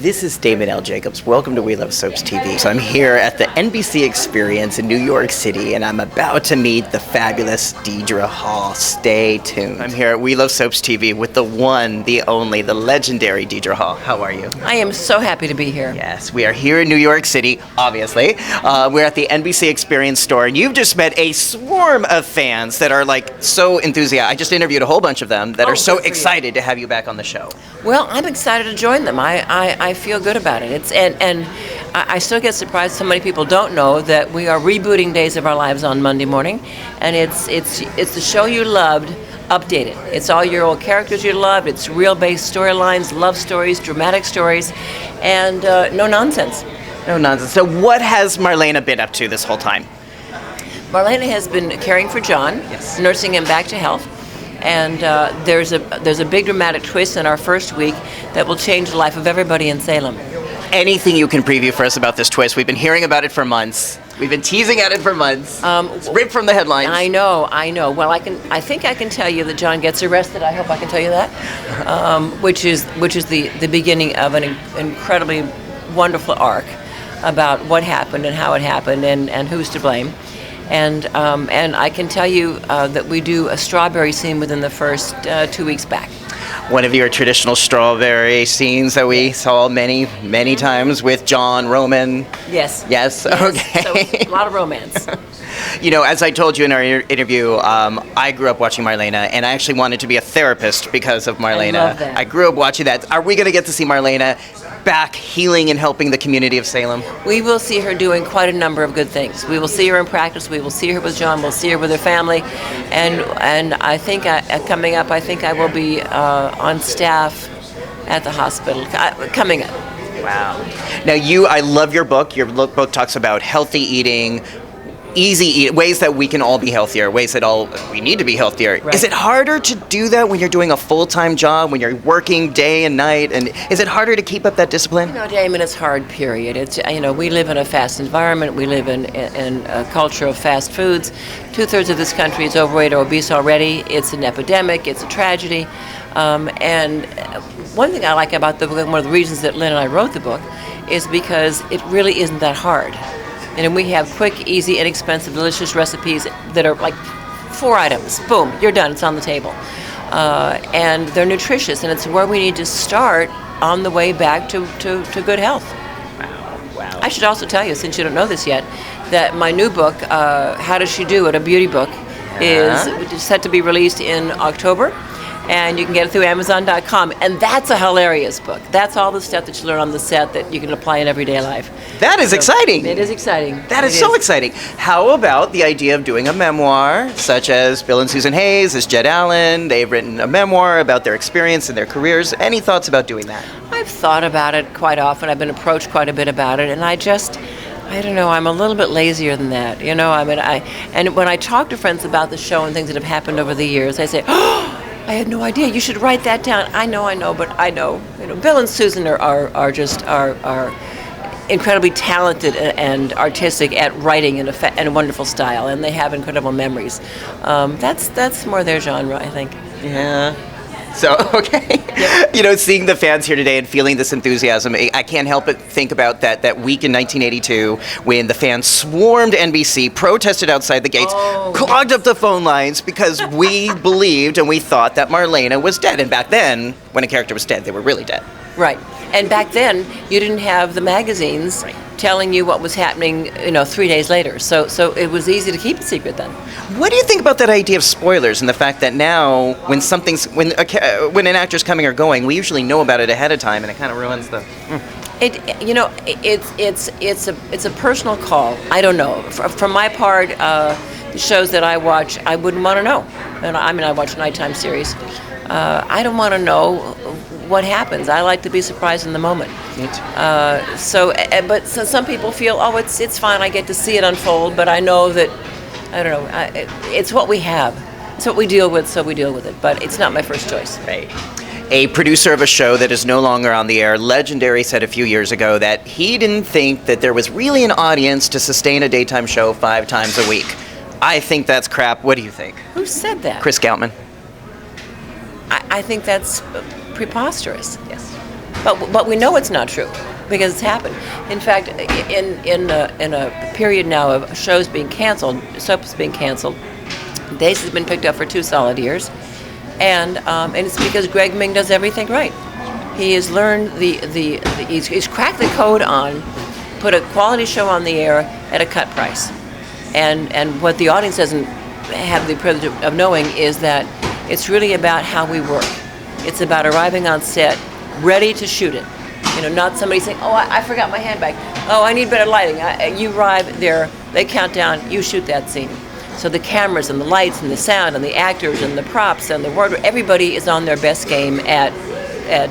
This is Damon L. Jacobs. Welcome to We Love Soaps TV. So I'm here at the NBC Experience in New York City, and I'm about to meet the fabulous Deidre Hall. Stay tuned. I'm here at We Love Soaps TV with the one, the only, the legendary Deidre Hall. How are you? I am so happy to be here. Yes, we are here in New York City, obviously. We're at the NBC Experience store, and you've just met a swarm of fans that are like so enthusiastic. I just interviewed a whole bunch of them that are so excited to have you back on the show. Well, I'm excited to join them. I feel good about it. I still get surprised so many people don't know that we are rebooting Days of Our Lives on Monday morning, and it's the show you loved updated. It's all your old characters you loved. It's real-based storylines, love stories, dramatic stories, and no nonsense. No nonsense. So what has Marlena been up to this whole time? Marlena has been caring for John, nursing him back to health. And there's a big dramatic twist in our first week that will change the life of everybody in Salem. Anything you can preview for us about this twist? We've been hearing about it for months. We've been teasing at it for months. It's ripped from the headlines. I know. Well, I think I can tell you that John gets arrested. I hope I can tell you that, which is the beginning of an incredibly wonderful arc about what happened and how it happened and who's to blame. And I can tell you that we do a strawberry scene within the first 2 weeks back. One of your traditional strawberry scenes that we saw many, many times with John, Roman. Yes. Yes? Okay. So a lot of romance. You know, as I told you in our interview, I grew up watching Marlena, and I actually wanted to be a therapist because of Marlena. I love that. I grew up watching that. Are we going to get to see Marlena back healing and helping the community of Salem? We will see her doing quite a number of good things. We will see her in practice. We will see her with John. We'll see her with her family. And I think coming up, I think I will be on staff at the hospital coming up. Wow. Now I love your book. Your book talks about healthy eating, easy eat, ways that we can all be healthier, ways that we need to be healthier. Right. Is it harder to do that when you're doing a full-time job, when you're working day and night, and is it harder to keep up that discipline? You know, Damon, it's hard, period. It's, we live in a fast environment. We live in a culture of fast foods. 2/3 of this country is overweight or obese already. It's an epidemic. It's a tragedy. And one thing I like about the book, and one of the reasons that Lynn and I wrote the book, is because it really isn't that hard. And we have quick, easy, inexpensive, delicious recipes that are like 4 items. Boom, you're done. It's on the table. And they're nutritious, and it's where we need to start on the way back to good health. Wow. I should also tell you, since you don't know this yet, that my new book, How Does She Do It, a beauty book, is set to be released in October. And you can get it through Amazon.com. And that's a hilarious book. That's all the stuff that you learn on the set that you can apply in everyday life. That is exciting. It is exciting. That is so exciting. How about the idea of doing a memoir, such as Bill and Susan Hayes, as Jed Allen? They've written a memoir about their experience and their careers. Any thoughts about doing that? I've thought about it quite often. I've been approached quite a bit about it. And I don't know, I'm a little bit lazier than that. And when I talk to friends about the show and things that have happened over the years, I say, oh, I had no idea. You should write that down. I know, but I know. Bill and Susan are just incredibly talented and artistic at writing in a wonderful style, and they have incredible memories. That's more their genre, I think. Yeah. So, okay. Yep. Seeing the fans here today and feeling this enthusiasm, I can't help but think about that week in 1982 when the fans swarmed NBC, protested outside the gates, clogged up the phone lines because we believed and we thought that Marlena was dead. And back then, when a character was dead, they were really dead. Right. And back then, you didn't have the magazines telling you what was happening, 3 days later. So it was easy to keep a secret then. What do you think about that idea of spoilers and the fact that now, when an actor's coming or going, we usually know about it ahead of time, and it kind of ruins the. It's a personal call. I don't know. From my part, the shows that I watch, I wouldn't want to know. And I watch nighttime series. I don't want to know what happens. I like to be surprised in the moment. Me too. But some people feel, it's fine. I get to see it unfold. But I know that, I don't know. It's what we have. It's what we deal with, so we deal with it. But it's not my first choice. Right. A producer of a show that is no longer on the air, Legendary, said a few years ago that he didn't think that there was really an audience to sustain a daytime show 5 times a week. I think that's crap. What do you think? Who said that? Chris Goutman. I think that's preposterous. Yes. But we know it's not true because it's happened. In fact, in a period now of shows being canceled, soaps being canceled, Days has been picked up for 2 solid years, and it's because Greg Ming does everything right. He has learned he's cracked the code on put a quality show on the air at a cut price, and what the audience doesn't have the privilege of knowing is that it's really about how we work. It's about arriving on set ready to shoot it. Not somebody saying, "Oh, I forgot my handbag. Oh, I need better lighting." You arrive there, they count down, you shoot that scene. So the cameras and the lights and the sound and the actors and the props and the wardrobe, everybody is on their best game at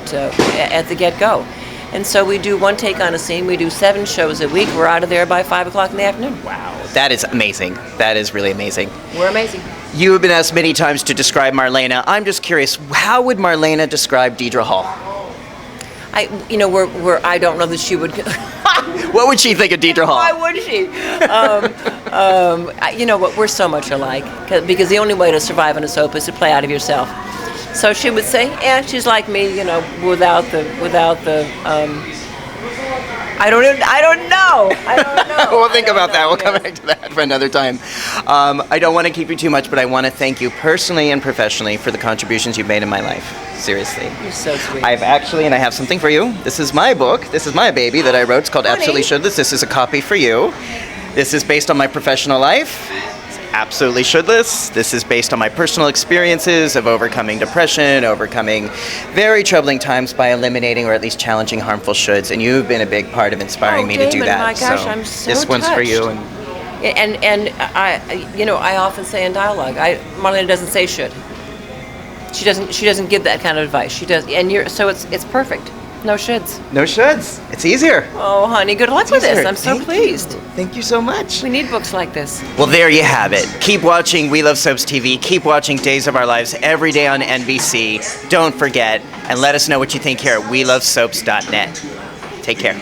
the get-go. And so we do one take on a scene. We do 7 shows a week. We're out of there by 5 o'clock in the afternoon. Wow, that is amazing. That is really amazing. We're amazing. You have been asked many times to describe Marlena. I'm just curious, how would Marlena describe Deidre Hall? I don't know that she would. What would she think of Deidre Hall? Why would she? We're so much alike because the only way to survive on a soap is to play out of yourself. So she would say, "Yeah, she's like me, without the." I don't know. We'll think about that. We'll come back to that for another time. I don't want to keep you too much, but I want to thank you personally and professionally for the contributions you've made in my life. Seriously. You're so sweet. I have something for you. This is my book. This is my baby that I wrote. It's called Absolutely Should This. This is a copy for you. This is based on my professional life. Absolutely should this. This is based on my personal experiences of overcoming depression, overcoming very troubling times by eliminating or at least challenging harmful shoulds. And you've been a big part of inspiring me to do that. My gosh, I'm so this one's touched. for you. And I often say in dialogue, Marlena doesn't say should. She doesn't give that kind of advice. She does, so it's perfect. No shoulds. No shoulds. It's easier. Oh, honey, good luck with this. I'm so pleased. Thank you so much. We need books like this. Well, there you have it. Keep watching We Love Soaps TV. Keep watching Days of Our Lives every day on NBC. Don't forget, and let us know what you think here at WeLoveSoaps.net. Take care.